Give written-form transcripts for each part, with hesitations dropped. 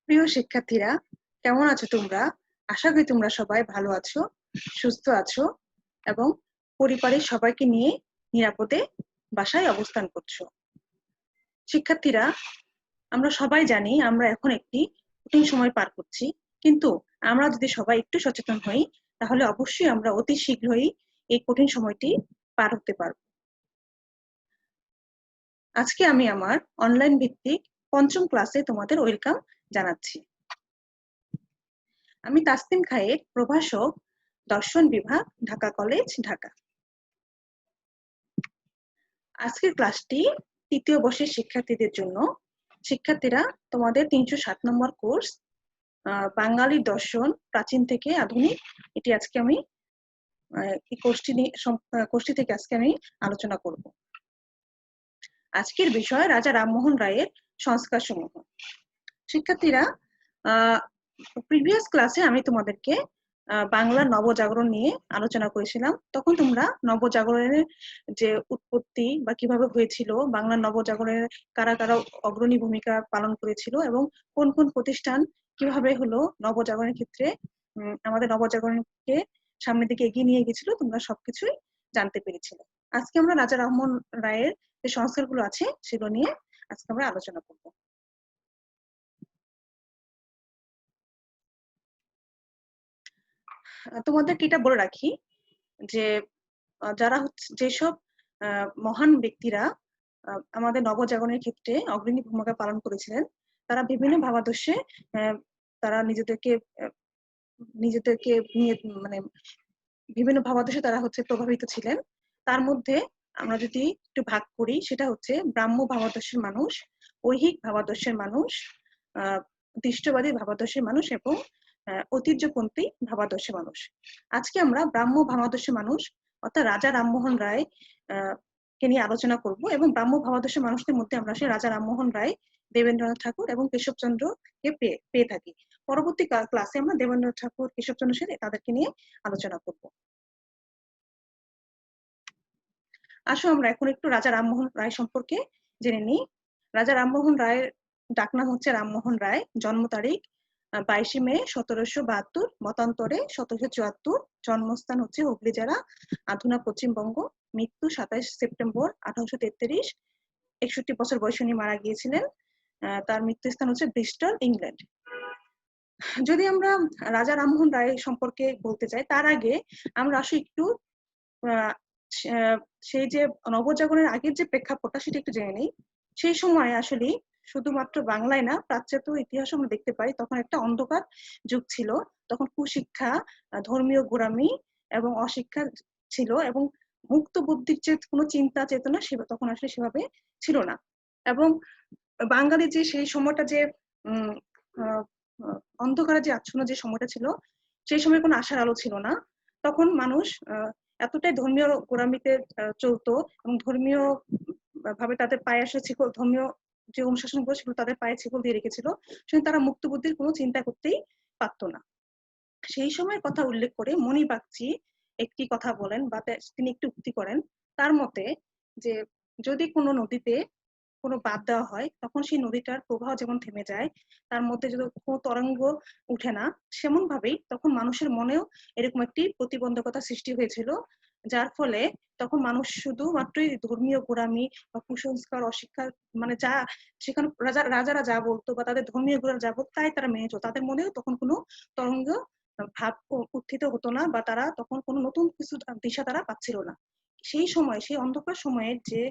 প্রিয় শিক্ষার্থীরা, কেমন আছো তোমরা? আশা করি তোমরা সবাই ভালো আছো, সুস্থ আছো এবং পরিবারের সবাইকে নিয়ে নিরাপদে বাসায় অবস্থান করছো। শিক্ষার্থীরা, আমরা সবাই জানি আমরা এখন একটি কঠিন সময় পার করছি, কিন্তু আমরা যদি সবাই একটু সচেতন হই তাহলে অবশ্যই আমরা অতি শীঘ্রই এই কঠিন সময়টি পার হতে পারব। আজকে আমি আমার অনলাইন ভিত্তিক পঞ্চম ক্লাসে তোমাদের ওয়েলকাম জানাচ্ছি। আমি তাসনিম খায়ের, প্রভাষক, দর্শন বিভাগ, ঢাকা কলেজ, ঢাকা। আজকের ক্লাসটি তৃতীয় বর্ষের শিক্ষার্থীদের জন্য। শিক্ষার্থীরা, তোমাদের 307 নম্বর কোর্স বাঙালি দর্শন প্রাচীন থেকে আধুনিক, এটি আজকে আমি এই কোর্সটি থেকে আজকে আমি আলোচনা করব। আজকের বিষয় রাজা রামমোহন রায়ের সংস্কার সমূহ। শিক্ষার্থীরা, প্রিভিয়াস ক্লাসে আমি তোমাদেরকে বাংলার নবজাগরণ নিয়ে আলোচনা করেছিলাম। তখন তোমরা নবজাগরণের যে উৎপত্তি বা কিভাবে হয়েছিল, বাংলার নবজাগরণের কারা কারা অগ্রণী ভূমিকা পালন করেছিল এবং কোন কোন প্রতিষ্ঠান কিভাবে হলো নবজাগরণের ক্ষেত্রে আমাদের নবজাগরণকে সামনের দিকে এগিয়ে নিয়ে গেছিল, তোমরা সবকিছুই জানতে পেরেছিলে। আজকে আমরা রাজা রামমোহন রায়ের যে সংস্কারগুলো আছে সেগুলো নিয়ে আজকে আমরা আলোচনা করব। তোমাদেরকে এটা বলে রাখি যে যারা যেসব মহান ব্যক্তিরা আমাদের নবজাগরণের ক্ষেত্রে অগ্রণী ভূমিকা পালন করেছিলেন, তারা বিভিন্ন ভাবাদর্শে তারা নিজেদেরকে নিয়ে মানে বিভিন্ন ভাবাদর্শে তারা প্রভাবিত ছিলেন। তার মধ্যে আমরা যদি একটু ভাগ করি, সেটা হচ্ছে ব্রাহ্ম ভাবাদর্শের মানুষ, ঐহিক ভাবাদর্শের মানুষ, দৃষ্টবাদী ভাবাদর্শের মানুষ এবং ঐতিহ্যপন্থী ভাবাদর্শের মানুষ। আজকে আমরা ব্রাহ্ম ভাবাদর্শের মানুষ অর্থাৎ রাজা রামমোহন রায় কে নিয়ে আলোচনা করব এবং ব্রাহ্ম ভাবাদর্শের মানুষদের মধ্যে আমরা সেই রাজা রামমোহন রায়, দেবেন্দ্রনাথ ঠাকুর এবং কেশবচন্দ্রকে পেয়ে থাকি। পরবর্তী ক্লাসে আমরা দেবেন্দ্রনাথ ঠাকুর, কেশবচন্দ্র সেন তাদেরকে নিয়ে আলোচনা করব। আসো আমরা এখন একটু রাজা রামমোহন রায় সম্পর্কে জেনে নিই। রাজা রামমোহন রায়ের ডাকনাম হচ্ছে রামমোহন রায়। জন্ম তারিখ 22 মে 1772, মতান্তরে 1774। জন্মস্থান হচ্ছে হুগলি জেলা, আধুনা পশ্চিমবঙ্গ। মৃত্যু 27 সেপ্টেম্বর 1833। 61 বছর বয়সে উনি মারা গিয়েছিলেন। তার মৃত্যুস্থান হচ্ছে ব্রিস্টল, ইংল্যান্ড। যদি আমরা রাজা রামমোহন রায় সম্পর্কে বলতে চাই, তার আগে আমরা আসলে একটু সেই যে নবজাগরণের আগের যে প্রেক্ষাপটটা সেটা একটু জেনে নেই। সেই সময় আসলে শুধুমাত্র বাংলায় না, প্রাচ্যত ইতিহাস আমরা দেখতে পাই, তখন একটা অন্ধকার যুগ ছিল। তখন কুশিক্ষা, ধর্মীয় গোড়ামি এবং অশিক্ষা ছিল এবং মুক্ত বুদ্ধির যে কোনো চিন্তা চেতনা তখন আসলে সেভাবে ছিল না। এবং বাঙালি যে সেই সময়টা যে অন্ধকারে যে আচ্ছন্ন যে সময়টা ছিল, সেই সময় কোনো আশার আলো ছিল না। তখন মানুষ এতটাই ধর্মীয় গোড়ামিতে চলতো এবং ধর্মীয় ভাবে তাদের পায়ে আসা শিকল, ধর্মীয় যে অনুশাসন গুলো সেগুলো তাদের পায়ে শিকল দিয়ে রেখেছিল, সেখানে তারা মুক্ত বুদ্ধির কোনো চিন্তা করতেই পারতো না। সেই সময়ের কথা উল্লেখ করে মণি বাগচি একটি কথা বলেন বা তিনি একটি উক্তি করেন। তার মতে যে যদি কোনো নদীতে কোনো বাঁধ দেওয়া হয়, তখন সেই নদীটার প্রবাহ যেমন থেমে যায়, তার মধ্যে যদি কোনো তরঙ্গ উঠে না, সেমন ভাবেই তখন মানুষের মনেও এরকম একটি প্রতিবন্ধকতা সৃষ্টি হয়েছিল, যার ফলে তখন মানুষ শুধুমাত্রই ধর্মীয় গোড়ামি বা কুসংস্কার, অশিক্ষার মানে যা সেখানে রাজারা যা বলতো বা তাদের ধর্মীয় গোড়া যা বলতো তাই তারা মেনে চলতো। তাদের মনেও তখন কোনো তরঙ্গ ভাব উত্থিত হতো না বা তারা তখন কোনো নতুন কিছু দিশা তারা পাচ্ছিল না। সেই সময়, সেই অন্ধকার সময়ের যে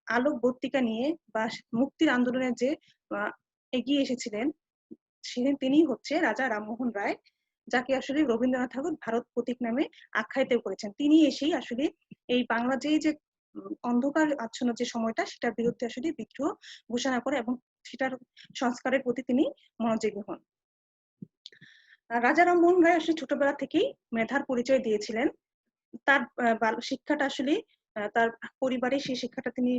আলোক বর্তিকা নিয়ে বা মুক্তির আন্দোলনের যে এগিয়ে এসেছিলেন, তিনি হচ্ছে রাজা রামমোহন রায়, যাকে আসলে রবীন্দ্রনাথ ঠাকুর ভারত প্রতীক নামে আখ্যায়িত করেছেন। তিনি এসেই আসলে এই বাংলা যে অন্ধকার আচ্ছন্ন যে সময়টা, সেটার বিরুদ্ধে আসলে বিদ্রোহ ঘোষণা করে এবং সেটার সংস্কারের প্রতি তিনি মনোযোগী হন। রাজা রামমোহন রায় আসলে ছোটবেলা থেকেই মেধার পরিচয় দিয়েছিলেন। তার শিক্ষাটা আসলে তার পরিবারে সেই শিক্ষাটা তিনি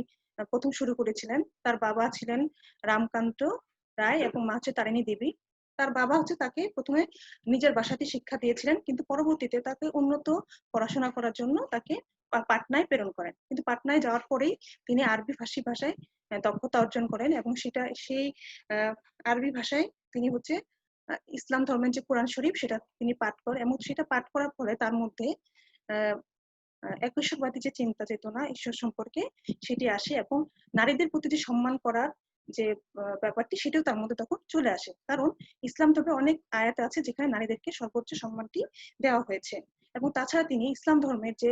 প্রথম শুরু করেছিলেন। তার বাবা ছিলেন রামকান্ত রায় এবং মা হচ্ছে তারিণী দেবী। তার বাবা হচ্ছে তাকে প্রথমে নিজের বাসাতে শিক্ষা দিয়েছিলেন, কিন্তু পরবর্তীতে তাকে উন্নত পড়াশোনা করার জন্য তাকে পাটনায় প্রেরণ করেন। কিন্তু পাটনায় যাওয়ার পরেই তিনি আরবি ফার্সি ভাষায় দক্ষতা অর্জন করেন এবং সেই আরবি ভাষায় তিনি হচ্ছে ইসলাম ধর্মের যে কোরআন শরীফ সেটা তিনি পাঠ করেন এবং সেটা পাঠ করার ফলে তার মধ্যে একশ্বরবাদী যে চিন্তা চেতনা ঈশ্বর সম্পর্কে সেটি আসে এবং নারীদের প্রতি যে সম্মান করার যে ব্যাপারটি সেটাও তার মধ্যে তখন চলে আসে। কারণ ইসলাম ধর্মে অনেক আয়াত আছে যেখানে নারীদেরকে সর্বোচ্চ সম্মানটি দেওয়া হয়েছে। এবং তাছাড়া তিনি ইসলাম ধর্মের যে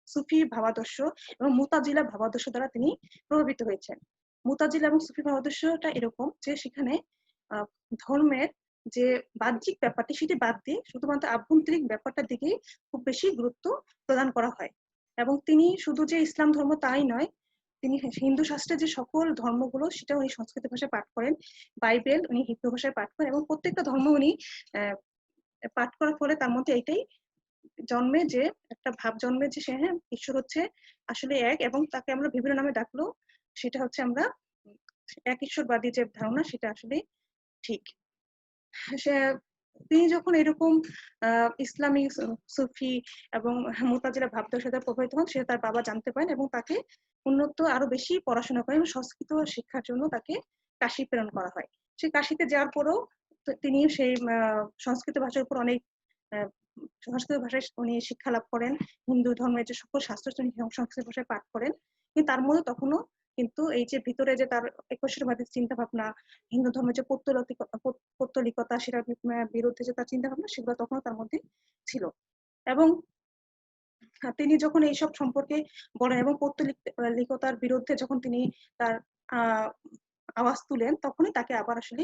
সুফি ভাবাদর্শ এবং মুতাজিলা ভাবাদর্শ দ্বারা তিনি প্রভাবিত হয়েছেন। মুতাজিলা এবং সুফি ভাবাদর্শটা এরকম যে সেখানে ধর্মের যে বাহ্যিক ব্যাপারটি সেটি বাদ দিয়ে শুধুমাত্র আভ্যন্তরিক ব্যাপারটার দিকেই খুব বেশি গুরুত্ব প্রদান করা হয়। এবং তিনি শুধু যে ইসলাম ধর্ম তাই নয়, তিনি হিন্দু শাস্ত্রের যে সকল ধর্মগুলো সেটা উনি সংস্কৃত ভাষায় পাঠ করেন, বাইবেল উনি হিব্রু ভাষায় পাঠ করেন এবং প্রত্যেকটা ধর্ম উনি পাঠ করার ফলে তার মধ্যে এইটাই জন্মে যে একটা ভাব জন্মে যে হ্যাঁ ঈশ্বর হচ্ছে আসলে এক এবং তাকে আমরা বিভিন্ন নামে ডাকলেও সেটা হচ্ছে আমরা এক ঈশ্বরবাদী যে ধারণা সেটা আসলে ঠিক। সে তিনি যখন এরকম ইসলামী সুফি এবং মুতাজিলা ভাবদের সাথে প্রভাবিত হন, সে তার বাবা জানতে পারেন এবং তাকে উন্নত আরো বেশি পড়াশোনা করেন এবং সংস্কৃত শিক্ষার জন্য তাকে কাশি প্রেরণ করা হয়। সে কাশিতে যাওয়ার পরেও তিনি সেই সংস্কৃত ভাষার উপর অনেক সংস্কৃত ভাষায় উনি শিক্ষা লাভ করেন, হিন্দু ধর্মের যে সকল শাস্ত্র সংস্কৃত ভাষায় পাঠ করেন। কিন্তু তার মধ্যে তখনও কিন্তু এই যে ভিতরে যে তার একশ্বরবাদী চিন্তা ভাবনা, হিন্দু ধর্মের যে পৌত্তলিকতা সেটার বিরুদ্ধে যে তার চিন্তা ভাবনা সেগুলো তখনও তার মধ্যে ছিল। এবং তিনি যখন এইসব সম্পর্কে বলেন এবং পৌত্তলিকতার বিরুদ্ধে যখন তিনি তার আওয়াজ তুলেন তখনই তাকে আবার আসলে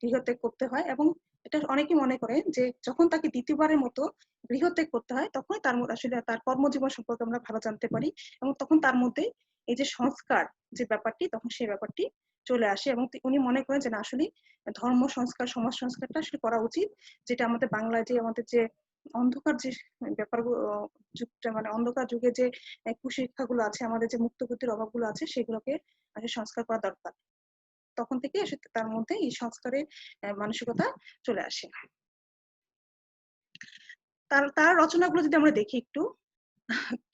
গৃহত্যাগ করতে হয়। এবং এটা অনেকেই মনে করে যে যখন তাকে দ্বিতীয়বারের মতো গৃহত্যাগ করতে হয় তখনই তার আসলে তার কর্মজীবন সম্পর্কে আমরা ভালো জানতে পারি এবং তখন তার মধ্যে এই যে সংস্কার যে ব্যাপারটি তখন সেই ব্যাপারটি চলে আসে এবং উনি মনে করেন যে না আসলে ধর্ম সংস্কার সমাজ সংস্কারটা আসলে করা উচিত, যেটা আমাদের বাংলায় যে আমাদের যে অন্ধকার যে ব্যাপারগুলো যুগটা মানে অন্ধকার যুগে যে কুশিক্ষাগুলো আছে, আমাদের যে মুক্তবুদ্ধির অভাবগুলো আছে সেগুলোকে আসলে সংস্কার করা দরকার। তখন থেকে তার মধ্যে এই সংস্কারের মানসিকতা চলে আসে। তার রচনাগুলো যদি আমরা দেখি একটু,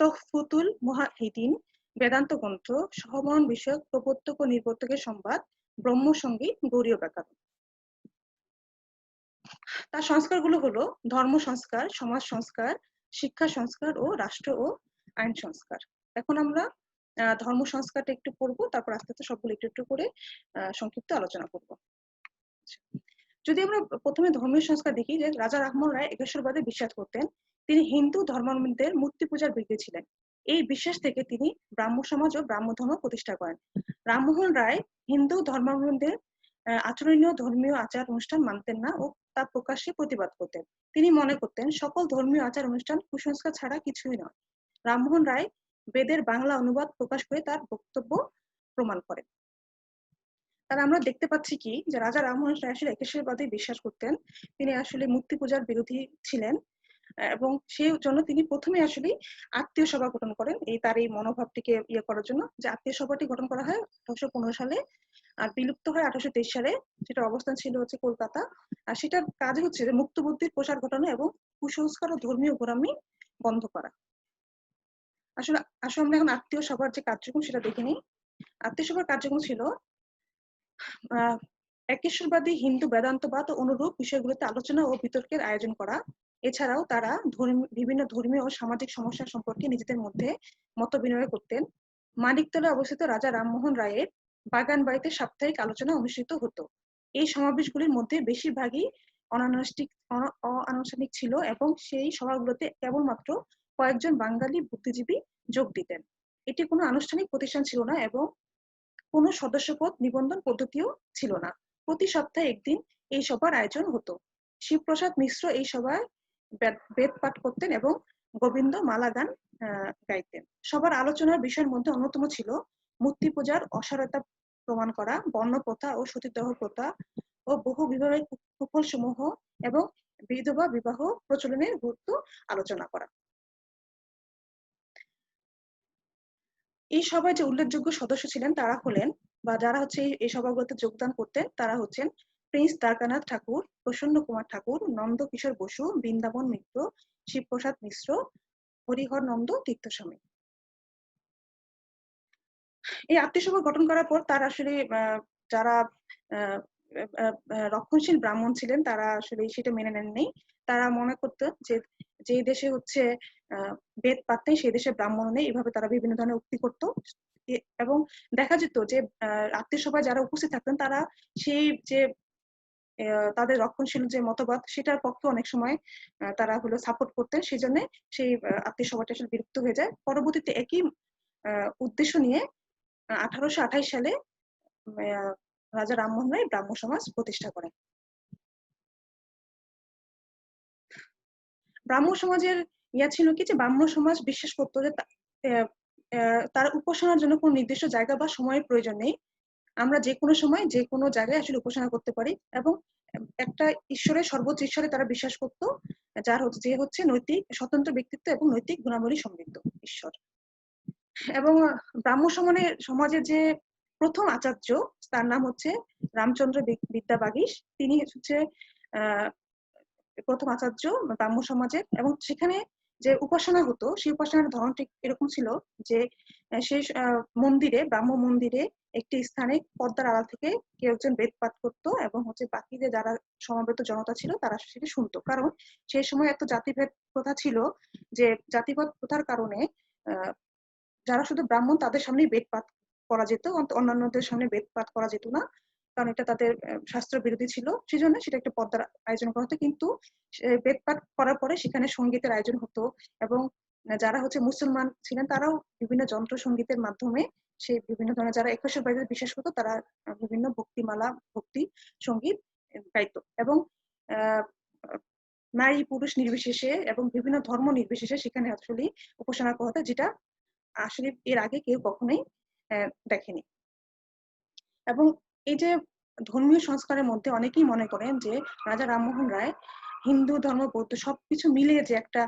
তহফুতুল মুহাহিদিন, বেদান্ত গ্রন্থ, সহমরণ বিষয়ক প্রবর্তক ও নির্বর্তকের সংবাদ, ব্রহ্মসঙ্গীত, গৌড়ীয় ব্যাকরণ। তার সংস্কারগুলো হলো ধর্ম সংস্কার, সমাজ সংস্কার, শিক্ষা সংস্কার ও রাষ্ট্র ও আইন সংস্কার। এখন আমরা ধর্ম সংস্কারটা একটু পড়বো, তারপর আস্তে আস্তে সবগুলো একটু একটু করে সংক্ষিপ্ত আলোচনা করব। যদি আমরা প্রথমে ধর্মীয় সংস্কার দেখি, যে রাজা রামমোহন রায় একেশ্বরবাদে বিশ্বাস করতেন। তিনি হিন্দু ধর্মাবলম্বীদের মূর্তি পূজার বিরোধী ছিলেন। এই বিশ্বাস থেকে তিনি ব্রাহ্ম সমাজ ও ব্রাহ্ম ধর্ম প্রতিষ্ঠা করেন। রামমোহন রায় হিন্দু ধর্মাবলম্বীদের আচরণীয় ধর্মীয় আচার অনুষ্ঠান মানতেন না ও তা প্রকাশ্যে প্রতিবাদ করতেন। তিনি মনে করতেন সকল ধর্মীয় আচার অনুষ্ঠান কুসংস্কার ছাড়া কিছুই নয়। রামমোহন রায় বেদের বাংলা অনুবাদ প্রকাশ করে তার বক্তব্য প্রমাণ করেন। তাহলে আমরা দেখতে পাচ্ছি কি যে রাজা রামমোহন রায় আসলে একেশ্বরবাদে বিশ্বাস করতেন। তিনি আসলে মূর্তি পূজার বিরোধী ছিলেন এবং সেই জন্য তিনি প্রথমে আসলে আত্মীয় সভা গঠন করেন তার এই মনোভাবটিকে ইয়ে করার জন্য। যে আত্মীয় সভাটি গঠন করা হয় 1815 সালে আর বিলুপ্ত হয় 1823 সালে। সেটার অবস্থান ছিল হচ্ছে কলকাতা। আর সেটার কাজ হচ্ছে যে মুক্ত বুদ্ধির প্রসার ঘটানো এবং কুসংস্কার ও ধর্মীয় গোড়ামি বন্ধ করা। আসলে আমরা এখন আত্মীয় সভার যে কার্যক্রম সেটা দেখে নিই। আত্মীয় সভার কার্যক্রম ছিল একেশ্বরবাদী হিন্দু বেদান্তবাদ ও অনুরূপ বিষয়গুলোতে আলোচনা ও বিতর্কের আয়োজন করা। এছাড়াও তারা বিভিন্ন ধর্মীয় ও সামাজিক সমস্যা সম্পর্কে নিজেদের মধ্যে মত বিনিময় করতেন। মানিকতলায় অবস্থিত রাজা রামমোহন রায়ের বাগান বাড়িতে সাপ্তাহিক আলোচনা অনুষ্ঠিত হতো। এই সমাবেশগুলির মধ্যে বেশিরভাগই অনানুষ্ঠানিক ছিল এবং সেই সভাগুলোতে কেবলমাত্র কয়েকজন বাঙালি বুদ্ধিজীবী যোগ দিতেন। এটি কোনো আনুষ্ঠানিক প্রতিষ্ঠান ছিল না এবং কোনো সদস্যপদ নিবন্ধন পদ্ধতিও ছিল না। প্রতি সপ্তাহে একদিন এই সভার আয়োজন হতো। শিবপ্রসাদ মিশ্র এই সভায় বেদ পাঠ করতেন এবং গোবিন্দ মালা গান গাইতেন। সবার আলোচনার বিষয়ের মধ্যে অন্যতম ছিল মূর্তি পূজার অসারতা প্রমাণ করা, বর্ণ প্রথা ও সতীদাহ প্রথা ও বহু বিবাহের কুফল সমূহ এবং বিধবা বিবাহ প্রচলনের গুরুত্ব আলোচনা করা। এই সভায় যে উল্লেখযোগ্য সদস্য ছিলেন তারা হলেন বা যারা হচ্ছে এই সভাগুলোতে যোগদান করতেন তারা হচ্ছেন প্রিন্স দ্বারকানাথ ঠাকুর, প্রসন্ন কুমার ঠাকুর, নন্দ কিশোর বসু, বৃন্দাবন মিত্র, শিবপ্রসাদ মিশ্র, হরিহর নন্দ তীর্থস্বামী। এই আত্মীয়সভা গঠন করার পর তারা আসলে যারা রক্ষণশীল ব্রাহ্মণ ছিলেন তারা আসলে সেটা মেনে নেননি। তারা মনে করতেন যে যে দেশে হচ্ছে বেদ পাঠ নেই সেই দেশে ব্রাহ্মণ নেই, এভাবে তারা বিভিন্ন ধরনের উক্তি করত। এবং দেখা যেত যে আত্মীয়সভায় যারা উপস্থিত থাকতেন তারা সেই যে তাদের রক্ষণশীল যে মতবাদ সেটার পক্ষে অনেক সময় তারা হলো সাপোর্ট করতেন, সেই জন্য সেই আত্মীয়সভাটা আসলে বিলুপ্ত হয়ে যায়। পরবর্তীতে একই উদ্দেশ্য নিয়ে 1828 সালে রাজা রামমোহন রায় ব্রাহ্ম সমাজ প্রতিষ্ঠা করেন। ব্রাহ্ম সমাজের ছিল কি যে ব্রাহ্ম সমাজ বিশ্বাস করতো যে তার উপাসনার জন্য কোনো নির্দিষ্ট জায়গা বা সময়ের প্রয়োজন নেই। আমরা যে কোনো সময় যে কোনো জায়গায় আসলে উপাসনা করতে পারি এবং একটা ঈশ্বরের সর্বোচ্চ ঈশ্বরে তারা বিশ্বাস করতো যার যে হচ্ছে নৈতিক স্বতন্ত্র ব্যক্তিত্ব এবং নৈতিক গুণাবলী সমৃদ্ধ ঈশ্বর। এবং ব্রাহ্ম সমাজের যে প্রথম আচার্য তার নাম হচ্ছে রামচন্দ্র বিদ্যাবাগীশ। তিনি হচ্ছে প্রথম আচার্য ব্রাহ্ম সমাজের। এবং সেখানে যে উপাসনা হতো সেই উপাসনার ধরনটি এরকম ছিল যে সেই মন্দিরে ব্রাহ্ম মন্দিরে একটি স্থানে পর্দার আড়াল থেকে কেউ একজন বেদ পাঠ করতো এবং হচ্ছে বাকি যে যারা সমাবেত জনতা ছিল তারা সেটা শুনতো। কারণ সেই সময় এত জাতিভেদ প্রথা ছিল যে জাতিভেদ প্রথার কারণে যারা শুধু ব্রাহ্মণ তাদের সামনেই বেদ পাঠ করা যেত, অন্যান্যদের সামনে বেদ পাঠ করা যেত না, কারণ এটা তাদের শাস্ত্র বিরোধী ছিল। সেই জন্য সেটা একটা পর্দার আয়োজন করা হতো। কিন্তু বেদ পাঠ করার পরে সেখানে সঙ্গীতের আয়োজন হতো এবং যারা হচ্ছে মুসলমান ছিলেন তারাও বিভিন্ন যন্ত্র সঙ্গীতের মাধ্যমে সেই বিভিন্ন ধরনের যারা একুশের বাইরে বিশ্বাস করতো তারা বিভিন্ন ভক্তিমালা ভক্তি সঙ্গীত গাইতো। এবং নারী পুরুষ নির্বিশেষে এবং বিভিন্ন ধর্ম নির্বিশেষে সেখানে আসলে উপাসনা করা হতো, যেটা আসলে এর আগে কেউ কখনোই দেখেনি। এবং এই যে ধর্মীয় সংস্কারের মধ্যে অনেকেই মনে করেন যে রাজা রামমোহন রায় হিন্দু ধর্ম বৌদ্ধ সবকিছু মিলিয়ে যে একটা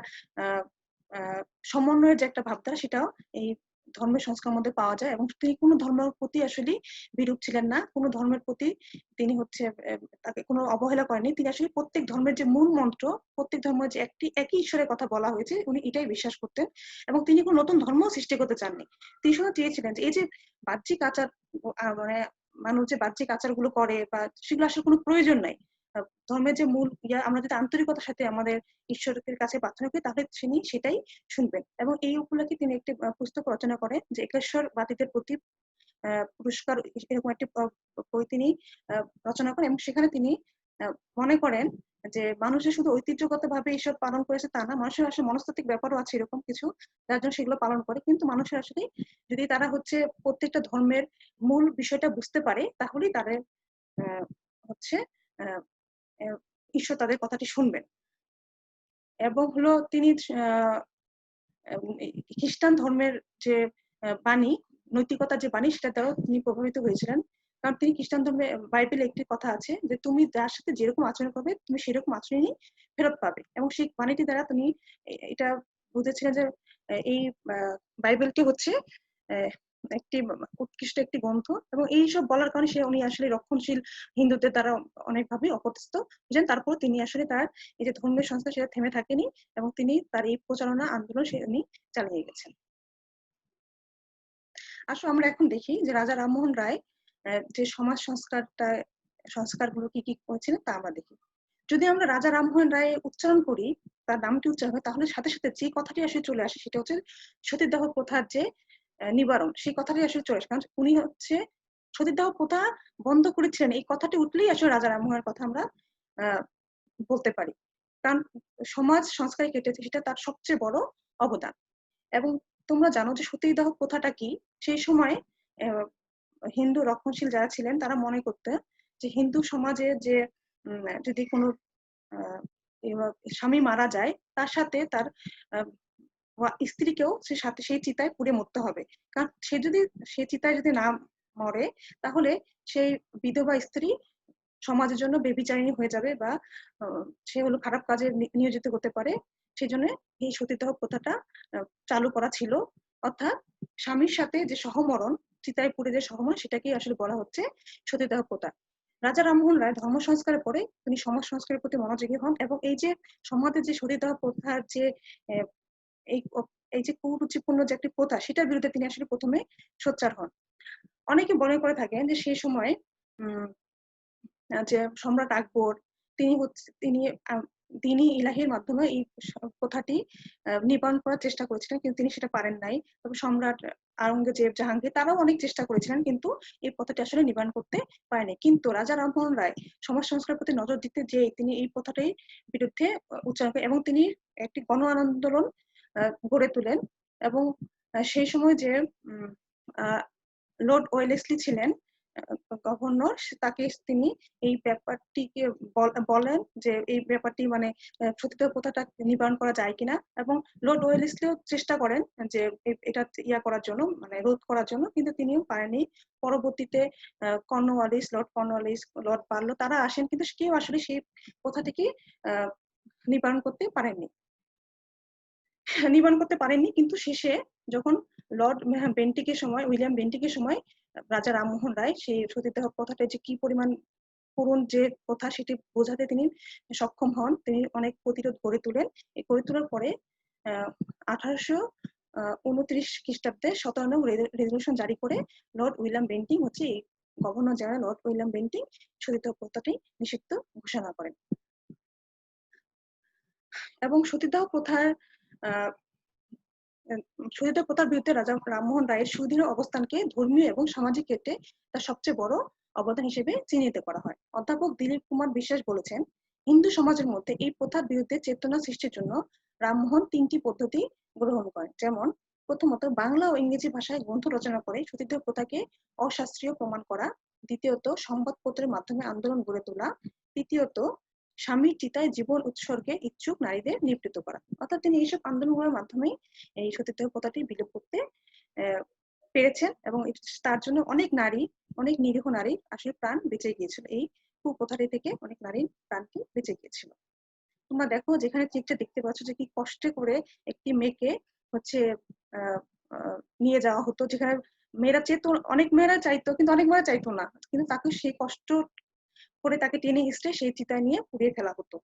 সমন্বয়ের যে একটা ভাবধারা সেটাও এই ধর্মের সংস্কারের মধ্যে পাওয়া যায়। এবং তিনি কোনো ধর্মের প্রতি আসলে বিরূপ ছিলেন না, কোনো ধর্মের প্রতি তিনি হচ্ছে তাকে কোনো অবহেলা করেনি। তিনি আসলে প্রত্যেক ধর্মের যে মূল মন্ত্র, প্রত্যেক ধর্মের যে একই ঈশ্বরের কথা বলা হয়েছে উনি এটাই বিশ্বাস করতেন এবং তিনি কোনো নতুন ধর্ম সৃষ্টি করতে চাননি। তিনি শুধু চেয়েছিলেন যে এই যে বাহ্যিক আচার মানে মানুষ যে বাহ্যিক আচার গুলো করে বা সেগুলো আসলে কোনো প্রয়োজন নাই। ধর্মের যে মূল আমরা যদি আন্তরিকতার সাথে আমাদের ঈশ্বরের কাছে প্রার্থনা করি তাহলে তিনি সেটাই শুনবেন। এবং এই উপলক্ষে তিনি একটি পুস্তক রচনা করেন যে একেশ্বরবাদীদের প্রতি পুরস্কার, এরকম একটি বই তিনি রচনা করেন। এবং সেখানে তিনি মনে করেন যে মানুষের শুধু ঐতিহ্যগত ভাবে এইসব পালন করেছে তা না, মানুষের আসলে মনস্তাত্ত্বিক ব্যাপারও আছে এরকম কিছু যার জন্য সেগুলো পালন করে। কিন্তু মানুষের আসলে যদি তারা হচ্ছে প্রত্যেকটা ধর্মের মূল বিষয়টা বুঝতে পারে তাহলেই তাদের হচ্ছে ঈশ্বর তাদের কথাটি শুনবেন। এবং হলো তিনি খ্রিস্টান ধর্মের যে বাণী, নৈতিকতার যে বাণী সেটা দ্বারাও তিনি প্রভাবিত হয়েছিলেন। কারণ তিনি খ্রিস্টান ধর্মে বাইবেলে একটি কথা আছে যে তুমি যার সাথে যেরকম আচরণ করবে তুমি সেরকম আচরণই ফেরত পাবে। এবং সেই বাণীটি দ্বারা তিনি এটা বুঝেছিলেন যে এই বাইবেলটি হচ্ছে একটি উৎকৃষ্ট একটি গ্রন্থ। এবং এইসব বলার কারণে উনি আসলে রক্ষণশীল হিন্দুদের দ্বারা অনেকভাবে অপদস্থ হয়েছেন। তারপর তিনি আসলে তার এই যে ধর্মের সংস্থা সেটা থেমে থাকেনি এবং তিনি তার এই প্রচারণা আন্দোলন উনি চালিয়ে গেছেন। আসলে আমরা এখন দেখি যে রাজা রামমোহন রায় যে সমাজ সংস্কারগুলো কি কি করেছিলেন তা আমরা দেখি। যদি আমরা রাজা রামমোহন রায় উচ্চারণ করি, তার নামটি উচ্চারণ হয়, তাহলে সাথে সাথে যে কথাটি আসলে চলে আসে সেটা হচ্ছে সতীদাহ প্রথার যে নিবারণ, সেই কথাটি আসলে চলে আসে। কারণ উনি হচ্ছে সতীদাহ প্রথা বন্ধ করেছিলেন, এই কথাটি উঠলেই আসলে রাজা রামমোহনের কথা আমরা বলতে পারি। কারণ সমাজ সংস্কারে কেটেছে সেটা তার সবচেয়ে বড় অবদান। এবং তোমরা জানো যে সতীদাহ প্রথাটা কি। সেই সময় হিন্দু রক্ষণশীল যারা ছিলেন তারা মনে করতেন যে হিন্দু সমাজে যে যদি কোনো স্বামী মারা যায় তার সাথে তার স্ত্রীকেও সে সাথে সেই চিতায় পুড়ে মরতে হবে। কারণ সে যদি সে চিতায় যদি না মরে তাহলে সেই বিধবা স্ত্রী সমাজের জন্য বেবিচারিণী হয়ে যাবে বা সে হলো খারাপ কাজে নিয়োজিত হতে পারে। সেই জন্য এই সতীদাহ প্রথাটা চালু করা ছিল। অর্থাৎ স্বামীর সাথে যে সহমরণ চিতায় পুড়ে যে সহমত সেটাকেই আসলে বলা হচ্ছে সতীদাহ প্রথা। রাজা রামমোহন রায় ধর্ম সংস্কারের পরে তিনি সমাজ সংস্কারের প্রতি মনোযোগী হন এবং এই যে সমাজের যে সতীদাহ প্রথার যে এই এই যে কুরুচিপূর্ণ যে একটি প্রথা সেটার বিরুদ্ধে তিনি আসলে প্রথমে সোচ্চার হন। অনেকে মনে করে থাকেন যে সেই সময় যে সম্রাট আকবর তিনি দিনী ইলাহির মাধ্যমে এই প্রথাটি নিবারণ করার চেষ্টা করেছিলেন, কিন্তু তিনি সেটা পারেন নাই। তবে সম্রাট আওরঙ্গজেব, জাহাঙ্গীর তারাও অনেক চেষ্টা করেছিলেন, কিন্তু এই প্রথাটি আসলে নিবারণ করতে পারেনি। কিন্তু রাজা রামমোহন রায় সমাজ সংস্কারের প্রতি নজর দিতে যেয়ে তিনি এই প্রথাটির বিরুদ্ধে উচ্চারণ করেন এবং তিনি একটি গণ আন্দোলন গড়ে তোলেন। এবং সেই সময় যে লর্ড ওয়েলেসলি ছিলেন গভর্নর, তাকে তিনি এই ব্যাপারটিকে বলেন যে এই ব্যাপারটি মানে সতীদাহ প্রথাটা নিবারণ করা যায় কিনা, এবং লর্ড ওয়েলেসলিও চেষ্টা করেন যে এটা করার জন্য, মানে রোধ করার জন্য, কিন্তু তিনিও পারেননি। পরবর্তীতে কর্নওয়ালিস, লর্ড বার্লো তারা আসেন, কিন্তু কেউ আসলে সেই প্রথাটিকে নিবারণ করতে পারেননি। কিন্তু শেষে যখন উইলিয়াম বেন্টিকের সময় রাজা রামমোহন রায় সেই সতীদাহ প্রথাটা যে কি পরিমাণ করুণ যে প্রথা সেটি বোঝাতে তিনি সক্ষম হন। তিনি অনেক প্রতিরোধ গড়ে তোলেন। এই গড়ে তোলার পরে 1829 খ্রিস্টাব্দে 17 নং রেজলিউশন জারি করে লর্ড উইলিয়াম বেন্টিং হচ্ছে এই governor general Lord William Bentinck সতীদাহ প্রথাটি নিষিদ্ধ ঘোষণা করেন। এবং সতীদাহ প্রথার বিরুদ্ধে রাজা রামমোহন রায়ের সুদৃঢ় অবস্থানকে ধর্মীয় এবং সামাজিক ক্ষেত্রে তার সবচেয়ে বড় অবদান হিসেবে চিহ্নিত করা হয়। অধ্যাপক দিলীপ কুমার বিশ্বাস বলেছেন, হিন্দু সমাজের মধ্যে এই প্রথার বিরুদ্ধে চেতনা সৃষ্টির জন্য রামমোহন 3টি পদ্ধতি গ্রহণ করেন। যেমন প্রথমত বাংলা ও ইংরেজি ভাষায় গ্রন্থ রচনা করে সতীদাহ প্রথাকে অশাস্ত্রীয় প্রমাণ করা। দ্বিতীয়ত সংবাদপত্রের মাধ্যমে আন্দোলন গড়ে তোলা। তৃতীয়ত স্বামীর চিতায় জীবন উৎসর্গে ইচ্ছুক নারীদের নিবৃত্ত করা। অর্থাৎ তিনি এইসব আন্দোলনের মাধ্যমে এই সতীদাহ প্রথাটি বিলোপ করতে পেরেছেন এবং তার জন্য অনেক নিরীহ নারী আসলে প্রাণ বেঁচে গিয়েছিল। এই কুপ্রথাটি থেকে অনেক নারীর প্রাণটি বেঁচে গিয়েছিল। তোমরা দেখো যেখানে চিত্রে দেখতে পাচ্ছ যে কি কষ্টে করে একটি মেয়েকে হচ্ছে নিয়ে যাওয়া হতো, যেখানে অনেক মেয়েরা চাইতো, কিন্তু অনেক মেয়েরা চাইতো না, কিন্তু তাকে সেই কষ্ট করে তাকে টেনে হিস্টে সেই চিতায় নিয়ে পুড়িয়ে ফেলা হতো।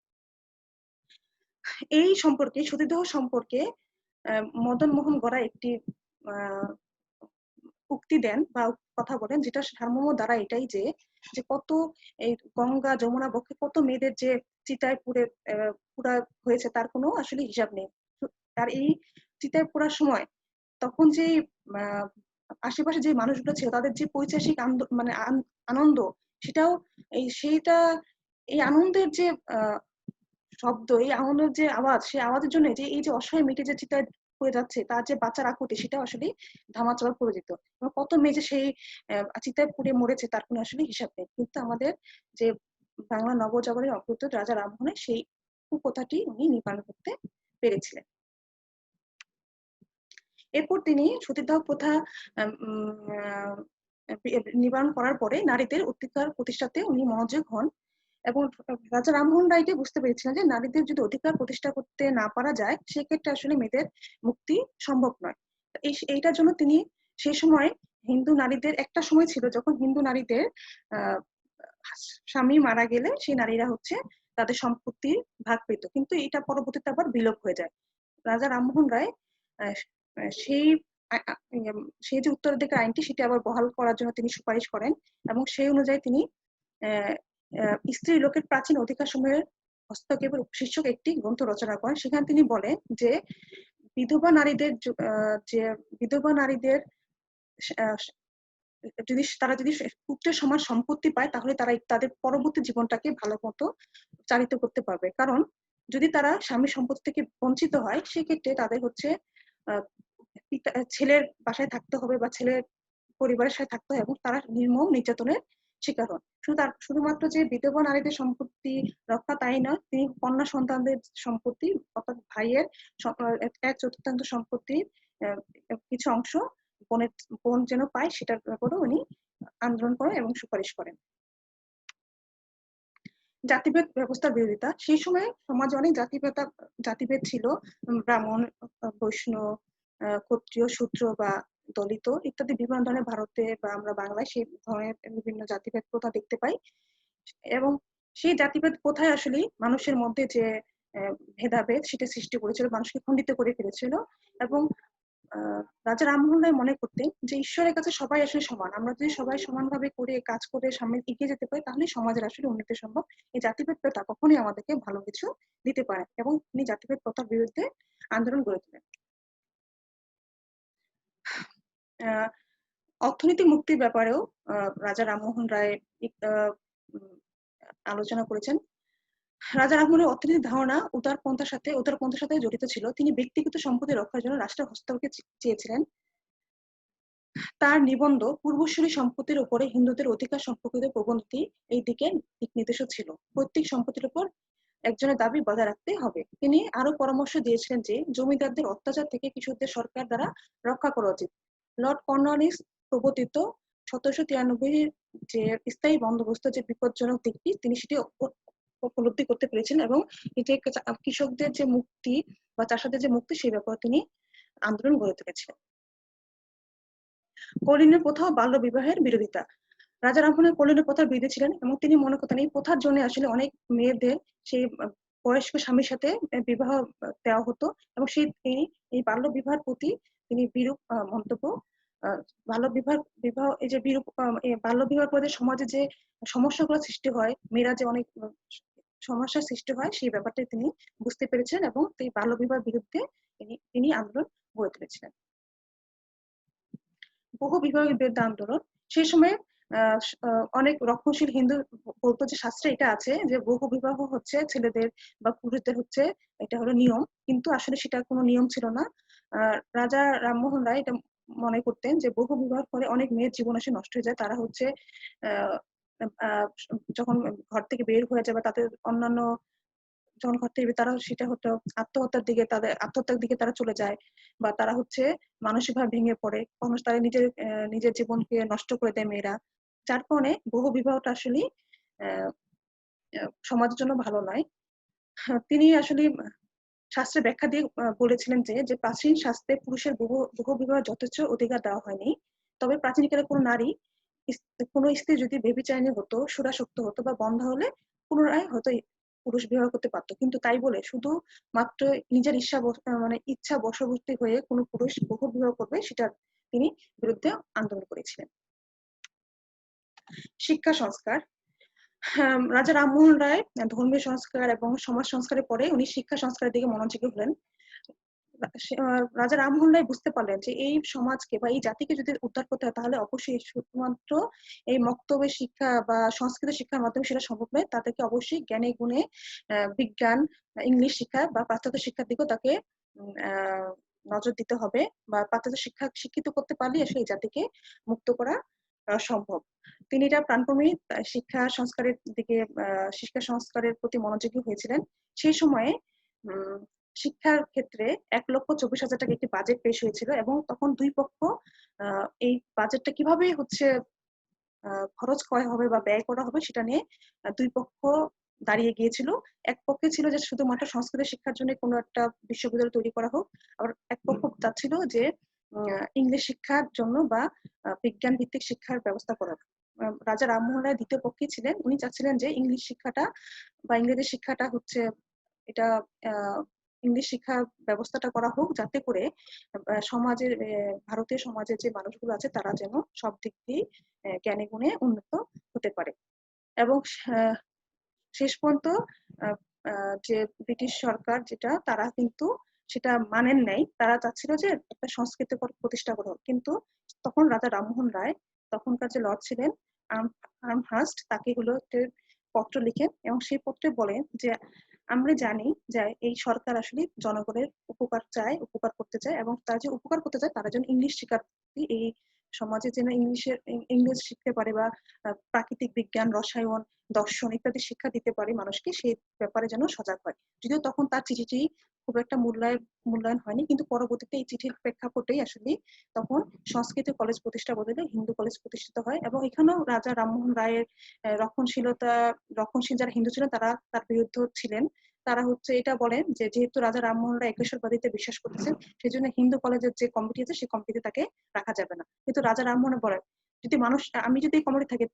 এই সম্পর্কে সতীদাহ সম্পর্কে মদন মোহন গড়াই একটি উক্তি দেন বা কথা বলেন, যেটা সারমর্ম দ্বারা এটাই যে কত এই গঙ্গা যমুনা বক্ষে কত মেয়েদের যে চিতায় পুরা হয়েছে তার কোনো আসলে হিসাব নেই। আর এই চিতায় পোড়ার সময় তখন যে আশেপাশে যে মানুষগুলো ছিল তাদের যে পৈশাচিক মানে আনন্দ, সেটাও এই আনন্দের যে শব্দ, এই আনন্দের যে আওয়াজ, সেই আওয়াজের জন্য যে এই যে অসহায় মেয়েটি যে চিতায় হয়ে যাচ্ছে, তার যে বাচ্চার আকুতি, সেটা আসলে ধামাচাপা পড়ে যেত। এবং কত মেয়ে যে সেই চিতায় পুড়ে মরেছে তার কোনো আসলে হিসাব নেই। কিন্তু আমাদের যে বাংলা নবজাগরণের অগ্রদূত রাজা রামমোহনের সেই কুপ্রথাটি উনি নিবারণ করতে পেরেছিলেন। এরপর তিনি সতীদাহ প্রথা নিবারণ করার পরে নারীদের অধিকার প্রতিষ্ঠাতে উনি মনোযোগ হন এবং রাজা রামমোহন রায়কে বুঝতে পেরেছিলেন যে নারীদের যদি অধিকার প্রতিষ্ঠা করতে না পারা যায়, সেক্ষেত্রে আসলে মেয়েদের মুক্তি সম্ভব নয়। এইটার জন্য তিনি সেই সময় হিন্দু নারীদের একটা সময় ছিল যখন হিন্দু নারীদের স্বামী মারা গেলে সেই নারীরা হচ্ছে তাদের সম্পত্তির ভাগ পেত, কিন্তু এটা পরবর্তীতে আবার বিলোপ হয়ে যায়। রাজা রামমোহন রায় সেই যে উত্তরাধিকার আইনটি সেটি আবার বহাল করার জন্য তিনি সুপারিশ করেন এবং সেই অনুযায়ী তিনি স্ত্রী লোকের প্রাচীন অধিকার সমূহের হস্তক্ষেপের শীর্ষক একটি গ্রন্থ রচনা করেন। সেখানে তিনি বলেন যে বিধবা নারীদের তারা যদি পুত্রের সমান সম্পত্তি পায়, তাহলে তারা তাদের পরবর্তী জীবনটাকে ভালো মতো চালিত করতে পারবে। কারণ যদি তারা স্বামী সম্পত্তি থেকে বঞ্চিত হয়, সেক্ষেত্রে তাদের হচ্ছে ছেলের বাসায় থাকতে হবে বা ছেলের পরিবারের সাথে থাকতে হবে এবং তারা নির্মম নির্যাতনের শিকার হন। শুধুমাত্র যে বিধবা নারীদের সম্পত্তি রক্ষা তাই নয়, তিনি কন্যা সন্তানদের সম্পত্তি অর্থাৎ ভাইয়ের 1/4 সম্পত্তির কিছু অংশ বোন যেন পায়, সেটার ব্যাপারেও উনি আন্দোলন করেন এবং সুপারিশ করেন। জাতিভেদ ব্যবস্থার বিরোধিতা। সেই সময় সমাজে অনেক জাতিভেদ ছিল, ব্রাহ্মণ, বৈষ্ণব, ক্ষত্রিয়, শূদ্র বা দলিত ইত্যাদি বিভিন্ন ধরনের ভারতে বা আমরা বাংলায় সেই ধরনের বিভিন্ন জাতিভেদ প্রথা দেখতে পাই। এবং সেই জাতিভেদ প্রথায় আসলে মানুষের মধ্যে যে ভেদাভেদ সেটা সৃষ্টি করেছিল, মানুষকে খণ্ডিত করে ফেলেছিল। এবং রাজা রামমোহন রায় মনে করতেন যে ঈশ্বরের কাছে সবাই আসলে সমান, আমরা যদি সবাই সমানভাবে করে কাজ করে সামনে এগিয়ে যেতে পারি তাহলে সমাজের আসলে উন্নতি সম্ভব। এই জাতিভেদ প্রথা কখনোই আমাদেরকে ভালো কিছু দিতে পারে, এবং তিনি জাতিভেদ প্রথার বিরুদ্ধে আন্দোলন গড়ে তোলেন। অর্থনৈতিক মুক্তির ব্যাপারেও রাজা রামমোহন রায় আলোচনা করেছেন। রাজা রামমোহনের অর্থনৈতিক ধারণা উদারপন্থার সাথে জড়িত ছিল। তিনি ব্যক্তিগত সম্পত্তি রক্ষার জন্য রাষ্ট্রের হস্তক্ষেপ চেয়েছিলেন। তার নিবন্ধ পূর্বসূরি সম্পত্তির উপরে হিন্দুদের অধিকার সম্পর্কিত প্রবন্ধটি এই দিক নির্দেশ ছিল। প্রত্যেক সম্পত্তির উপর একজনের দাবি বজায় রাখতে হবে। তিনি আরো পরামর্শ দিয়েছিলেন যে জমিদারদের অত্যাচার থেকে কৃষকদের সরকার দ্বারা রক্ষা করা উচিত। লর্ড কর্নওয়ালিস প্রবর্তিত 1793 যে স্থায়ী বন্দোবস্ত যে বিপজ্জনক দিকটি তিনি সেটি উপলব্ধি করতে পেরেছেন, এবং এটি কৃষকদের যে মুক্তি বা চাষাদের যে মুক্তি সেই ব্যাপারে তিনি আন্দোলন গড়ে তুলেছিলেন। কৌলীন্য প্রথা ও বাল্য বিবাহের বিরোধিতা। রাজা রামমোহন কৌলীন্য প্রথার বিরোধী ছিলেন, এবং তিনি মনে করতেন এই প্রথার জন্য আসলে অনেক মেয়েদের সেই বয়স্ক স্বামীর সাথে বিবাহ দেওয়া হতো, এবং তিনি এই বাল্য বিবাহের প্রতি তিনি বিরূপ মন্তব্য এই যে বিরূপ বাল্য বিবাহের পরে সমাজে যে সমস্যাগুলো সৃষ্টি হয়, মেয়েরা যে অনেক সমস্যার সৃষ্টি হয় সেই ব্যাপারটা তিনি বুঝতে পেরেছেন, এবং এই বাল্য বিবাহের বিরুদ্ধে তিনি আন্দোলন গড়ে তুলেছিলেন। বহু বিবাহের বিরুদ্ধে আন্দোলন। সেই সময় অনেক রক্ষণশীল হিন্দু বলতো যে শাস্ত্রে এটা আছে যে বহু বিবাহ হচ্ছে ছেলেদের বা পুরুষদের হচ্ছে এটা হলো নিয়ম, কিন্তু আসলে সেটা কোনো নিয়ম ছিল না। রাজা রামমোহন রায় এটা মনে করতেন যে বহু বিবাহের ফলে অনেক মেয়ের জীবন আসলে নষ্ট হয়ে যায়, তারা হচ্ছে যখন ঘর থেকে বের হয়ে যাবে তাদের অন্যান্য যখন ঘর থেকে তারা সেটা হতো আত্মহত্যার দিকে তারা চলে যায়, বা তারা হচ্ছে মানসিকভাবে ভেঙে পড়ে, কখনো তারা নিজের জীবনকে নষ্ট করে দেয় মেয়েরা, যার কারণে বহু বিবাহটা আসলে সমাজের জন্য ভালো নয়। তিনি আসলে শাস্ত্রের ব্যাখ্যা দিয়ে বলেছিলেন যে প্রাচীন শাস্ত্রে পুরুষের বহু বিবাহ যথেষ্ট অধিকার দেওয়া হয়নি, তবে প্রাচীনকালে কোনো স্ত্রী যদি ব্যভিচারিণী হতো, সুরাসক্ত হতো বা বন্ধ হলে পুনরায় হয়তো পুরুষ বিবাহ করতে পারতো, কিন্তু তাই বলে শুধু মাত্র নিজের ইচ্ছা বশবর্তী হয়ে কোনো পুরুষ বহু বিবাহ করবে সেটার তিনি বিরুদ্ধে আন্দোলন করেছিলেন। শিক্ষা সংস্কার। রাজা রামমোহন রায় ধর্মীয় সংস্কার এবং সমাজ সংস্কারের পরে উনি শিক্ষা সংস্কারের দিকে মনোযোগী হলেন। রাজা রামমোহন রায় বুঝতে পারলেন যে এই সমাজকে বা এই জাতিকে যদি উদ্ধার করতে হয় তাহলে অবশ্যই শুধুমাত্র এই মক্তবের শিক্ষা বা সংস্কৃত শিক্ষার মাধ্যমে সেটা সম্ভব নয়, তাদেরকে অবশ্যই জ্ঞানে গুণে বিজ্ঞান, ইংলিশ শিক্ষা বা পাশ্চাত্য শিক্ষার দিকেও তাকে নজর দিতে হবে, বা পাশ্চাত্য শিক্ষিত করতে পারলে আসলে এই জাতিকে মুক্ত করা সম্ভব। তিনি এটা প্রাণপণে শিক্ষা সংস্কারের প্রতি মনোযোগী হয়েছিলেন। সেই সময়ে শিক্ষার ক্ষেত্রে 1,24,000 টাকা একটি বাজেট পেশ হয়েছিল, এবং তখন দুই পক্ষ এই বাজেটটা কিভাবে হচ্ছে খরচ করা হবে বা ব্যয় করা হবে সেটা নিয়ে দুই পক্ষ দাঁড়িয়ে গিয়েছিল। এক পক্ষে ছিল যে শুধুমাত্র সংস্কৃত শিক্ষার জন্য কোনো একটা বিশ্ববিদ্যালয় তৈরি করা হোক, আবার এক পক্ষ চাচ্ছিল যে ইংলিশ শিক্ষার জন্য বা বিজ্ঞান ভিত্তিক শিক্ষার ব্যবস্থা করা। রাজা রামমোহন রায় দ্বিতীয় পক্ষে ছিলেন, উনি চাচ্ছিলেন যে ইংলিশ শিক্ষাটা বা ইংরেজি শিক্ষাটা হচ্ছে এটা ইংলিশ শিক্ষা ব্যবস্থাটা করা হোক, যাতে করে সমাজের ভারতীয় সমাজের যে মানুষগুলো আছে তারা যেন সব দিক দিয়ে জ্ঞানে গুণে উন্নত হতে পারে। এবং শেষ পর্যন্ত যে ব্রিটিশ সরকার যেটা তারা কিন্তু সেটা মানেন নাই, তারা চাচ্ছিল যে একটা সংস্কৃত প্রতিষ্ঠা করা হোক, কিন্তু তখন রাজা রামমোহন রায় তখনকার যে লর্ড ছিলেন আমহার্স্ট তাকে হলো একটা পত্র লিখেন, এবং সেই পত্রে বলেন যে আমরা জানি যে এই সরকার আসলে জনগণের উপকার করতে চায়, এবং তারা যে উপকার করতে চায় তারা যেন ইংলিশ শিক্ষার্থী এই সমাজে যেন ইংরেজ শিখতে পারে, বা প্রাকৃতিক বিজ্ঞান, রসায়ন, দর্শন ইত্যাদি শিক্ষা দিতে পারে মানুষকে, সেই ব্যাপারে যেন সজাগ হয়। যদিও তখন তার চিঠিটি খুব একটা মূল্যায়ন হয়নি, কিন্তু পরবর্তীতে এই চিঠির প্রেক্ষাপটেই আসলে তখন সংস্কৃত কলেজ প্রতিষ্ঠা বদলে হিন্দু কলেজ প্রতিষ্ঠিত হয়, এবং এখানেও রাজা রামমোহন রায়ের রক্ষণশীল যারা হিন্দু ছিলেন তারা তার বিরুদ্ধে ছিলেন, তারা হচ্ছে এটা বলেন যে যেহেতু রাজা রামমোহন রায় একেশ্বরবাদীতে বিশ্বাস করতেছেন, সেই জন্য হিন্দু কলেজের যে কমিটি আছে সেই কমিটিতে তাকে রাখা যাবে না। কিন্তু রাজা রামমোহন বলেন যদি মানুষ, আমি যদি এই কমিটি থাকি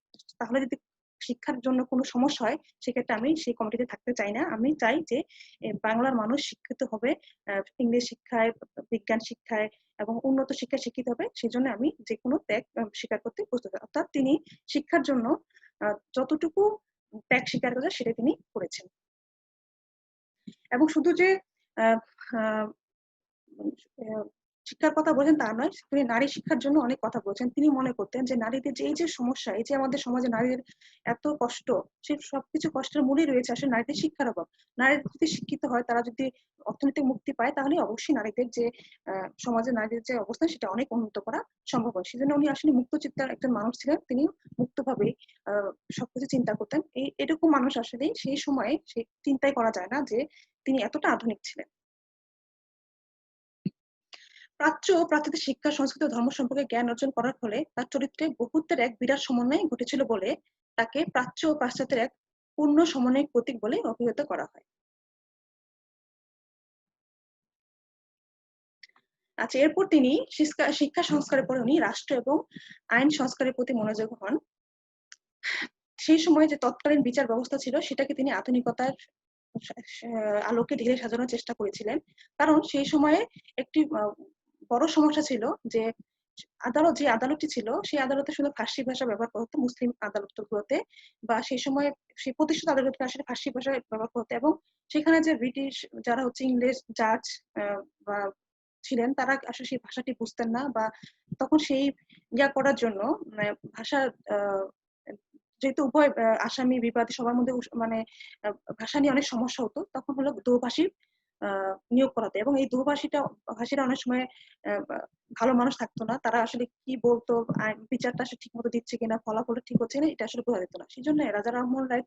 তাহলে যদি শিক্ষার জন্য কোনো সমস্যা হয় সেক্ষেত্রে আমি সেই কমিটিতে থাকতে চাই না। আমি চাই যে বাংলার মানুষ শিক্ষিত হবে, ইংরেজি শিক্ষায়, বিজ্ঞান শিক্ষায় এবং উন্নত শিক্ষায় শিক্ষিত হবে, সেই জন্য আমি যে কোনো ত্যাগ স্বীকার করতে প্রস্তুত। অর্থাৎ তিনি শিক্ষার জন্য যতটুকু ত্যাগ স্বীকার করে সেটা তিনি করেছেন। এবং শুধু যে আহ, আহ, শিক্ষার কথা বলেছেন তা নয়, তিনি নারী শিক্ষার জন্য অনেক কথা বলেছেন। তিনি মনে করতেন যে নারীদের যে এই যে সমস্যা, এই যে আমাদের সমাজে নারীদের এত কষ্ট, সেই সবকিছু কষ্টের মূলেই রয়েছে আসলে নারীদের শিক্ষার অভাব। নারীরা যদি শিক্ষিত হয়, তারা যদি অর্থনৈতিক মুক্তি পায়, তাহলে অবশ্যই নারীদের যে সমাজে নারীদের যে অবস্থান সেটা অনেক উন্নত করা সম্ভব হয়। সেজন্য উনি আসলে মুক্ত চিন্তার একজন মানুষ ছিলেন। তিনি মুক্তভাবে সবকিছু চিন্তা করতেন। এরকম মানুষ আসলে সেই সময়ে সেই চিন্তাই করা যায় না যে তিনি এতটা আধুনিক ছিলেন। প্রাচ্য ও প্রাচ্যদের শিক্ষা, সংস্কৃতি ও ধর্ম সম্পর্কে জ্ঞান অর্জন করার ফলে তার চরিত্রে বহুত্বের এক বিরাট সমন্বয় ঘটেছিল বলে তাকে প্রাচ্য ও পাশ্চাত্যের এক পূর্ণ সমন্বয়ক প্রতীক বলে অভিহিত করা হয়। আচ্ছা, এরপর তিনি শিক্ষা সংস্কারের পরে উনি রাষ্ট্র এবং আইন সংস্কারের প্রতি মনোযোগ হন। সেই সময় যে তৎকালীন বিচার ব্যবস্থা ছিল সেটাকে তিনি আধুনিকতার আলোকে ঢেলে সাজানোর চেষ্টা করেছিলেন। কারণ সেই সময়ে একটি বড় সমস্যা ছিল যে যে আদালতটি ছিল সেই আদালতে শুধু ফার্সি ভাষা ব্যবহার করা হতো মুসলিম আদালতগুলোতে, বা সেই সময় সেই প্রতিষ্ঠিত আদালতকে আসলে ফার্সি ভাষা ব্যবহার করা হতো। এবং সেখানে যে ব্রিটিশ যারা হচ্ছে ইংরেজ জাজ বা ছিলেন, তারা আসলে সেই ভাষাটি বুঝতেন না, বা তখন সেই করার জন্য ভাষা যেহেতু উভয় আসামি বিবাদী সবার মধ্যে মানে ভাষা নিয়ে অনেক সমস্যা হতো, তখন হলো দোভাষী নিয়োগ করাতে। এবং এই ভাষীরা অনেক সময় ভালো মানুষ থাকতো না, তারা আসলে কি বলতো, বিচারটা আসলে ঠিক মতো দিচ্ছে কিনা, ফলাফল ঠিক হচ্ছে না, এটা আসলে বোঝা যেত না। সেই জন্য রাজা রামমোহন রায়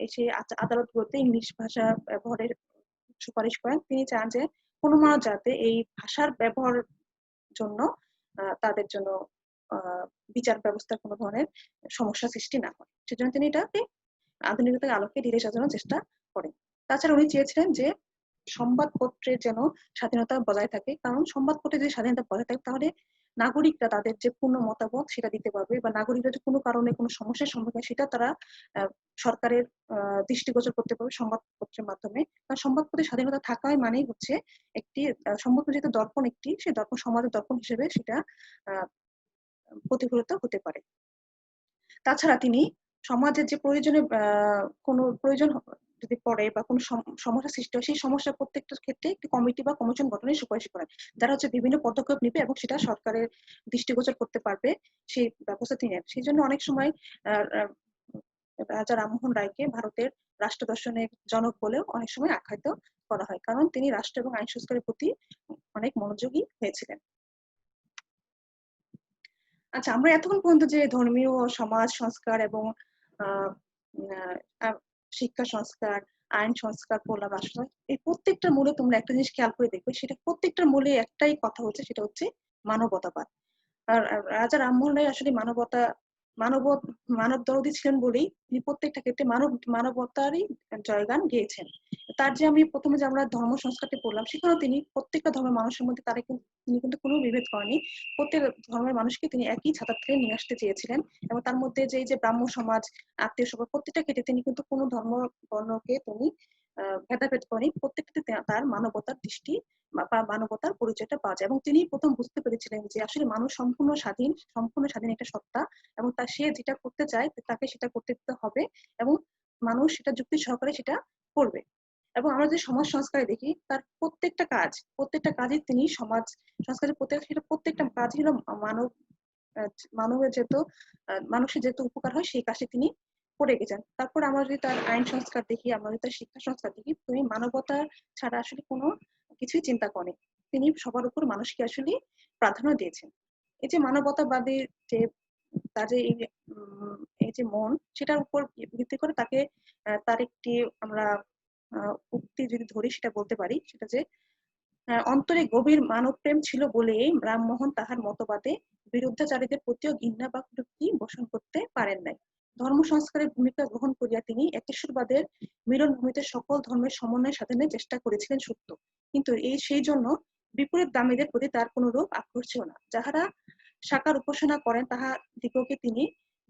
এসে আদালতগুলোতে ইংলিশ ভাষা ব্যবহারের সুপারিশ করেন। তিনি চান যে কোনো মানুষ যাতে এই ভাষার ব্যবহার জন্য তাদের জন্য বিচার ব্যবস্থার কোনো ধরনের সমস্যা সৃষ্টি না হয়, সেজন্য তিনি এটাকে আধুনিকতার আলোকে ঢেলে সাজানোর চেষ্টা করেন। তাছাড়া উনি চেয়েছিলেন যে সংবাদপত্রের যেন স্বাধীনতা বজায় থাকে, কারণ সংবাদপত্রের যদি স্বাধীনতা বজায় থাকে তাহলে নাগরিকরা তাদের যে পূর্ণ মতামত সেটা দিতে পারবে, বা নাগরিকরা যদি কোনো কারণে কোনো সমস্যার সম্মুখীন হয় সেটা তারা সরকারের দৃষ্টিগোচর করতে পারবে সংবাদপত্রের মাধ্যমে। কারণ সংবাদপত্রের স্বাধীনতা থাকাই মানেই হচ্ছে একটি সংবাদপত্র যেহেতু দর্পণ, একটি সেই দর্পণ সমাজের দর্পণ হিসেবে সেটা প্রতিফলিত হতে পারে। তাছাড়া তিনি সমাজের যে প্রয়োজনে কোনো প্রয়োজন যদি পড়ে বা কোনো সমস্যা সৃষ্টি হয়, সেই সমস্যা প্রত্যেকটার ক্ষেত্রে একটি কমিটি বা কমিশন গঠনের সুপারিশ করেন, যারা হচ্ছে বিভিন্ন পদক্ষেপ নেবে এবং সেটা সরকারের দৃষ্টিগোচর করতে পারবে, সেই ব্যবস্থা তিনি নেন। সেই জন্য অনেক সময় রাজা রামমোহন রায়কে ভারতের রাষ্ট্র দর্শনের জনক বলেও অনেক সময় আখ্যায়িত করা হয়, কারণ তিনি রাষ্ট্র এবং আইন সংস্কারের প্রতি অনেক মনোযোগী হয়েছিলেন। আচ্ছা, আমরা এতক্ষণ পর্যন্ত যে ধর্মীয় সমাজ সংস্কার এবং শিক্ষা সংস্কার, আইন সংস্কার বললাম, আসলে এই প্রত্যেকটার মূলে তোমরা একটা জিনিস খেয়াল করে দেখবে, সেটা প্রত্যেকটার মূলে একটাই কথা হচ্ছে, সেটা হচ্ছে মানবতাবাদ। আর রাজা রামমোহন রায় আসলে মানব মানব দরদী ছিলেন বলেই তিনি প্রত্যেকটা ক্ষেত্রে মানবতারই জয়গান গেয়েছেন। তার যে আমি প্রথমে যে আমরা ধর্ম সংস্কারটি পড়লাম, সেখানেও তিনি প্রত্যেকটা ধর্মের মানুষের মধ্যে তিনি কিন্তু কোনো বিভেদ করেনি। প্রত্যেক ধর্মের মানুষকে তিনি একই ছাতার তলে নিয়ে আসতে চেয়েছিলেন। এবং তার মধ্যে যে ব্রাহ্ম সমাজ, আত্মীয় সমাজ, প্রত্যেকটা ক্ষেত্রে তিনি কিন্তু কোনো ধর্ম বর্ণকে তিনি ভেদাভেদ করেনি। প্রত্যেকটাতে তার মানবতার দৃষ্টি বা মানবতার পরিচয়টা পাওয়া যায়। এবং তিনি প্রথম বুঝতে পেরেছিলেন যে আসলে মানুষ সম্পূর্ণ স্বাধীন একটা সত্তা, এবং সে যেটা করতে চায় তাকে সেটা করতে দিতে হবে, এবং মানুষ সেটা যুক্তি সহকারে সেটা করবে। এবং আমরা যে সমাজ সংস্কারে দেখি, তার প্রত্যেকটা কাজই তিনি সমাজ সংস্কারের প্রত্যেকটা কাজই হলো মানবের যেহেতু মানুষের যেহেতু উপকার হয় সেই কাজে তিনি করে গেছেন। তারপর আমরা যদি তার আইন সংস্কার দেখি, আমরা যদি তার শিক্ষা সংস্কার দেখি, তিনি মানবতা ছাড়া আসলে কোনো কিছুই চিন্তা করেন। তিনি সবার উপর মানুষকে আসলে প্রাধান্য দিয়েছেন। এই যে মানবতাবাদী যে তার যে এই যে মন, সেটার উপর ভিত্তি করে তাকে তার একটি আমরা উক্তি যদি ধরি, সেটা বলতে পারি, সেটা যে অন্তরে গভীর মানব প্রেম ছিল বলেই রামমোহন তাহার মতবাদে বিরুদ্ধাচারীদের প্রতিও ঘৃণা বা কুটুক্তি পোষণ করতে পারেন নাই। ধর্ম সংস্কারের ভূমিকা গ্রহণ করিয়া তিনি একেশ্বরবাদের মিলন ভূমিতে সকল ধর্মের সমন্বয় সাধনের চেষ্টা করেছিলেন সত্য, কিন্তু সেই জন্য বিপরীত দামীদের প্রতি তার কোনরূপ আক্রোশ ছিল না। যাহারা সাকার উপাসনা করেন তাহাদিগকে তিনি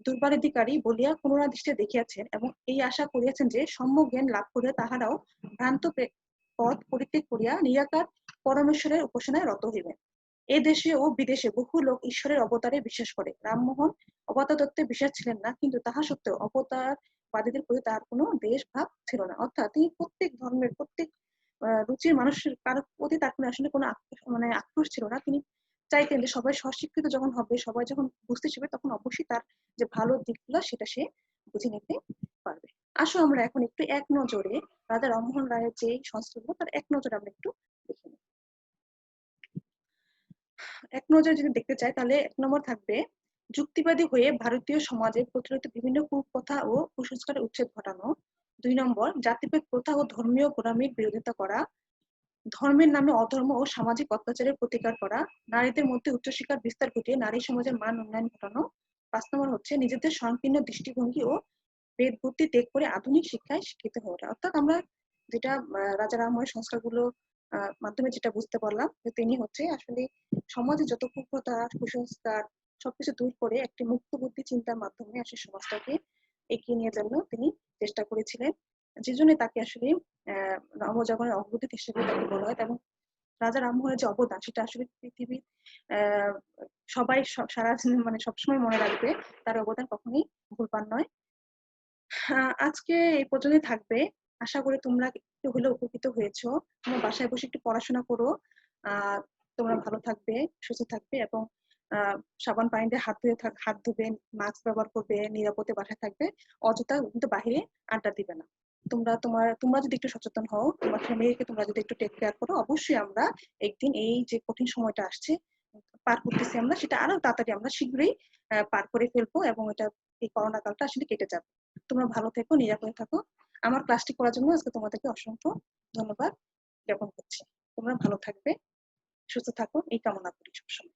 দুর্বলাধিকারী বলিয়া করুণাদৃষ্টিতে দেখিয়াছেন এবং এই আশা করিয়াছেন যে সম্যক জ্ঞান লাভ করিয়া তাহারাও ভ্রান্ত পথ পরিত্যাগ করিয়া নিরাকার পরমেশ্বরের উপাসনায় রত হইবেন। এ দেশে ও বিদেশে বহু লোক ঈশ্বরের অবতারে বিশ্বাস করে। রামমোহন অবতার তত্ত্বে বিশ্বাস ছিলেন না, কিন্তু তাহা সত্ত্বেও অবতারবাদীদের প্রতি তার কোনো দ্বেষ ভাব ছিল না। অর্থাৎ তিনি প্রত্যেক ধর্মের প্রত্যেক রুচির মানুষের কারোর প্রতি তার আসলে কোনো আক্রোশ ছিল না। তিনি চাইতেন যে সবাই স্বশিক্ষিত যখন হবে, সবাই যখন বুঝতে শিখবে, তখন অবশ্যই তার যে ভালো দিকগুলো সেটা সে বুঝে নিতে পারবে। আসো আমরা এখন একটু এক নজরে রাজা রামমোহন রায়ের যে সংস্কৃতিগুলো তার এক নজরে আমরা একটু দেখে নিই। এক নজরে যদি দেখতে চাই তাহলে ১ নম্বর থাকবে যুক্তিবাদী হয়ে ভারতীয় সমাজে প্রচলিত বিভিন্ন কুপ্রথা ও কুসংস্কারের উচ্ছেদ ঘটানো। ২ নম্বর জাতিভেদ প্রথা ও ধর্মীয় গোঁড়ামির বিরোধিতা করা। ধর্মের নামে অধর্ম ও সামাজিক অত্যাচারের প্রতিকার করা। নারীদের মধ্যে উচ্চশিক্ষার বিস্তার ঘটিয়ে নারী সমাজের মান উন্নয়ন ঘটানো। ৫ নম্বর হচ্ছে নিজেদের সংকীর্ণ দৃষ্টিভঙ্গি ও বেদ বুদ্ধি ত্যাগ করে আধুনিক শিক্ষায় শিক্ষিত হয়ে ওঠা। অর্থাৎ আমরা যেটা রাজা রামমোহনের সংস্কারগুলো মাধ্যমে যেটা বুঝতে পারলাম যে তিনি হচ্ছে আসলে সমাজে যত কুপ্রথা কুসংস্কার সবকিছু দূর করে একটি মুক্ত বুদ্ধি চিন্তার মাধ্যমে আসলে সমাজটাকে এগিয়ে নিয়ে যাওয়ার তিনি চেষ্টা করেছিলেন, যে জন্য তাকে আসলে নবজাগরণের অগ্রদূত হিসেবে তাকে বলা হয়। এবং রাজা রামমোহনের যে অবদান সেটা আসলে পৃথিবীর সবাই সারা সবসময় মনে রাখবে, তার অবদান কখনোই ভুলবার নয়। আজকে এই পর্যন্তই থাকবে। আশা করি তোমরা একটু হলেও উপকৃত হয়েছো। তোমরা বাসায় বসে একটু পড়াশোনা করো। তোমরা ভালো থাকবে, সুস্থ থাকবে এবং সাবান পানি দিয়ে হাত ধুবে, মাস্ক ব্যবহার করবে, নিরাপদে বাসায় থাকবে, অযথা কিন্তু বাহিরে আড্ডা দিবে না। তোমরা যদি একটু সচেতন হও, তোমার ফ্যামিলিকে তোমরা যদি একটু টেক কেয়ার করো, অবশ্যই আমরা একদিন এই যে কঠিন সময়টা আসছে পার করতেছি আমরা, সেটা আরো তাড়াতাড়ি আমরা শীঘ্রই পার করে ফেলবো এবং এই করোনা কালটা আসলে কেটে যাবে। তোমরা ভালো থেকো, নিরাপদে থাকো। আমার ক্লাসটি করার জন্য আজকে তোমাদেরকে অসংখ্য ধন্যবাদ জ্ঞাপন করছি। তোমরা ভালো থাকবে, সুস্থ থাকো, এই কামনা করি সবসময়।